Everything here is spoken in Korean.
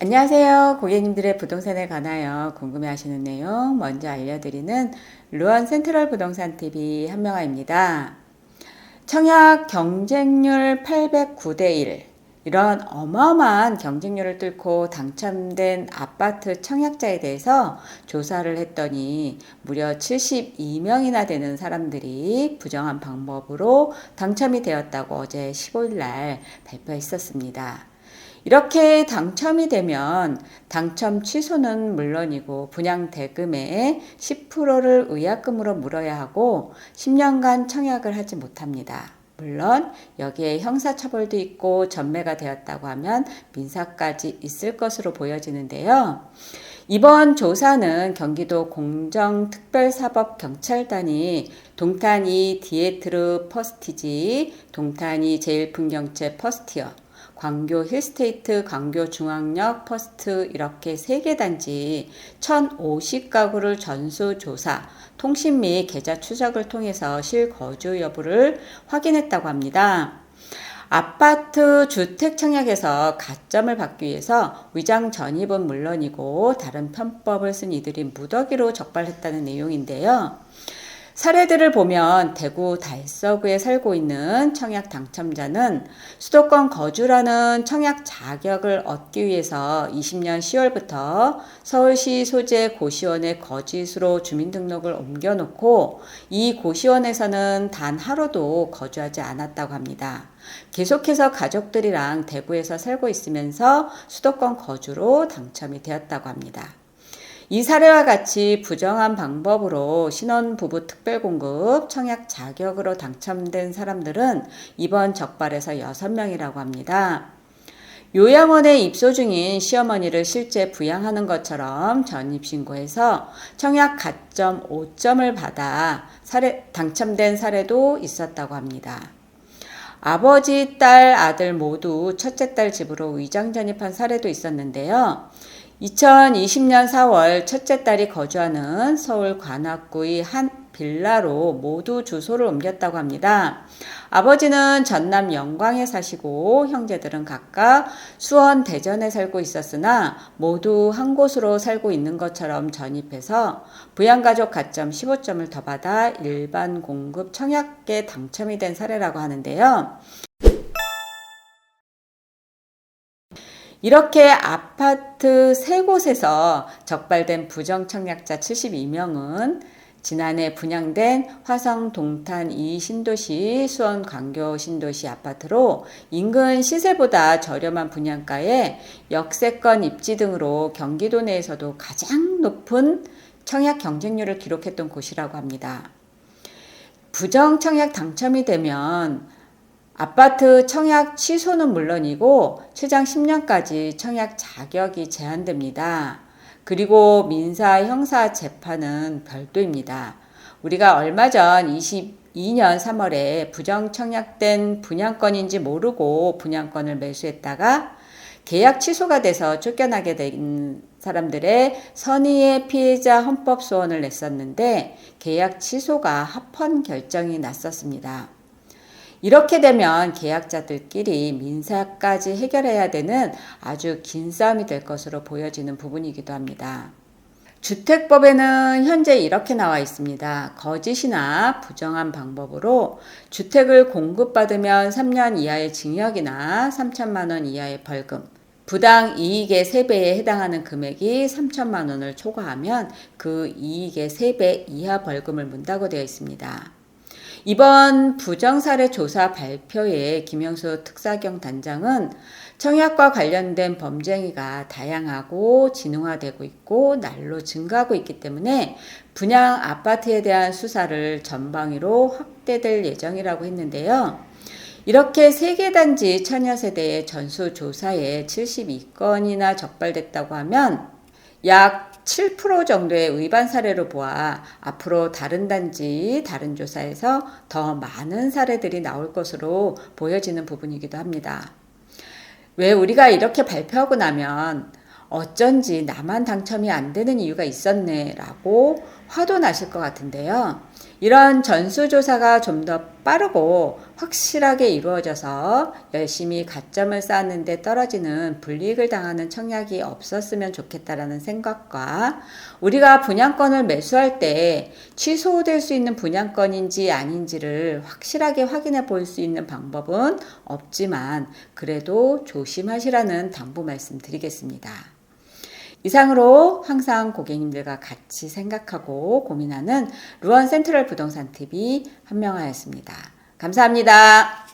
안녕하세요. 고객님들의 부동산에 관하여 궁금해하시는 내용 먼저 알려드리는 루원 센트럴 부동산 TV 한명아입니다. 청약 경쟁률 809대 1 이런 어마어마한 경쟁률을 뚫고 당첨된 아파트 청약자에 대해서 조사를 했더니 무려 72명이나 되는 사람들이 부정한 방법으로 당첨이 되었다고 어제 15일 날 발표했었습니다. 이렇게 당첨이 되면 당첨 취소는 물론이고 분양 대금의 10%를 의약금으로 물어야 하고 10년간 청약을 하지 못합니다. 물론 여기에 형사처벌도 있고 전매가 되었다고 하면 민사까지 있을 것으로 보여지는데요. 이번 조사는 경기도 공정특별사법경찰단이 동탄이 디에트르 퍼스티지, 동탄이 제일풍경채 퍼스티어, 광교 힐스테이트, 광교 중앙역 퍼스트 이렇게 3개 단지 1050가구를 전수조사, 통신 및 계좌 추적을 통해서 실거주 여부를 확인했다고 합니다. 아파트 주택 청약에서 가점을 받기 위해서 위장 전입은 물론이고 다른 편법을 쓴 이들이 무더기로 적발했다는 내용인데요. 사례들을 보면 대구 달서구에 살고 있는 청약 당첨자는 수도권 거주라는 청약 자격을 얻기 위해서 20년 10월부터 서울시 소재 고시원에 거짓으로 주민등록을 옮겨놓고 이 고시원에서는 단 하루도 거주하지 않았다고 합니다. 계속해서 가족들이랑 대구에서 살고 있으면서 수도권 거주로 당첨이 되었다고 합니다. 이 사례와 같이 부정한 방법으로 신혼부부 특별공급 청약 자격으로 당첨된 사람들은 이번 적발에서 6명이라고 합니다. 요양원에 입소 중인 시어머니를 실제 부양하는 것처럼 전입신고해서 청약 가점 5점을 받아 당첨된 사례도 있었다고 합니다. 아버지, 딸, 아들 모두 첫째 딸 집으로 위장 전입한 사례도 있었는데요. 2020년 4월 첫째 딸이 거주하는 서울 관악구의 한 빌라로 모두 주소를 옮겼다고 합니다. 아버지는 전남 영광에 사시고 형제들은 각각 수원, 대전에 살고 있었으나 모두 한 곳으로 살고 있는 것처럼 전입해서 부양가족 가점 15점을 더 받아 일반 공급 청약에 당첨이 된 사례라고 하는데요. 이렇게 아파트 3곳에서 적발된 부정청약자 72명은 지난해 분양된 화성 동탄 2 신도시 수원 광교 신도시 아파트로 인근 시세보다 저렴한 분양가에 역세권 입지 등으로 경기도 내에서도 가장 높은 청약 경쟁률을 기록했던 곳이라고 합니다. 부정청약 당첨이 되면 아파트 청약 취소는 물론이고 최장 10년까지 청약 자격이 제한됩니다. 그리고 민사 형사 재판은 별도입니다. 우리가 얼마 전 22년 3월에 부정 청약된 분양권인지 모르고 분양권을 매수했다가 계약 취소가 돼서 쫓겨나게 된 사람들의 선의의 피해자 헌법 소원을 냈었는데 계약 취소가 합헌 결정이 났었습니다. 이렇게 되면 계약자들끼리 민사까지 해결해야 되는 아주 긴 싸움이 될 것으로 보여지는 부분이기도 합니다. 주택법에는 현재 이렇게 나와 있습니다. 거짓이나 부정한 방법으로 주택을 공급받으면 3년 이하의 징역이나 3천만 원 이하의 벌금, 부당 이익의 3배에 해당하는 금액이 3천만 원을 초과하면 그 이익의 3배 이하 벌금을 문다고 되어 있습니다. 이번 부정사례 조사 발표에 김영수 특사경 단장은 청약과 관련된 범죄행위가 다양하고 진흥화되고 있고 날로 증가하고 있기 때문에 분양 아파트에 대한 수사를 전방위로 확대될 예정이라고 했는데요. 이렇게 3개 단지 천여 세대의 전수조사에 72건이나 적발됐다고 하면 약 7% 정도의 위반 사례로 보아 앞으로 다른 단지, 다른 조사에서 더 많은 사례들이 나올 것으로 보여지는 부분이기도 합니다. 왜 우리가 이렇게 발표하고 나면 어쩐지 나만 당첨이 안 되는 이유가 있었네 라고 화도 나실 것 같은데요. 이런 전수조사가 좀 더 빠르고 확실하게 이루어져서 열심히 가점을 쌓았는데 떨어지는 불이익을 당하는 청약이 없었으면 좋겠다라는 생각과 우리가 분양권을 매수할 때 취소될 수 있는 분양권인지 아닌지를 확실하게 확인해 볼 수 있는 방법은 없지만 그래도 조심하시라는 당부 말씀 드리겠습니다. 이상으로 항상 고객님들과 같이 생각하고 고민하는 루원 센트럴 부동산 TV 한명화였습니다. 감사합니다.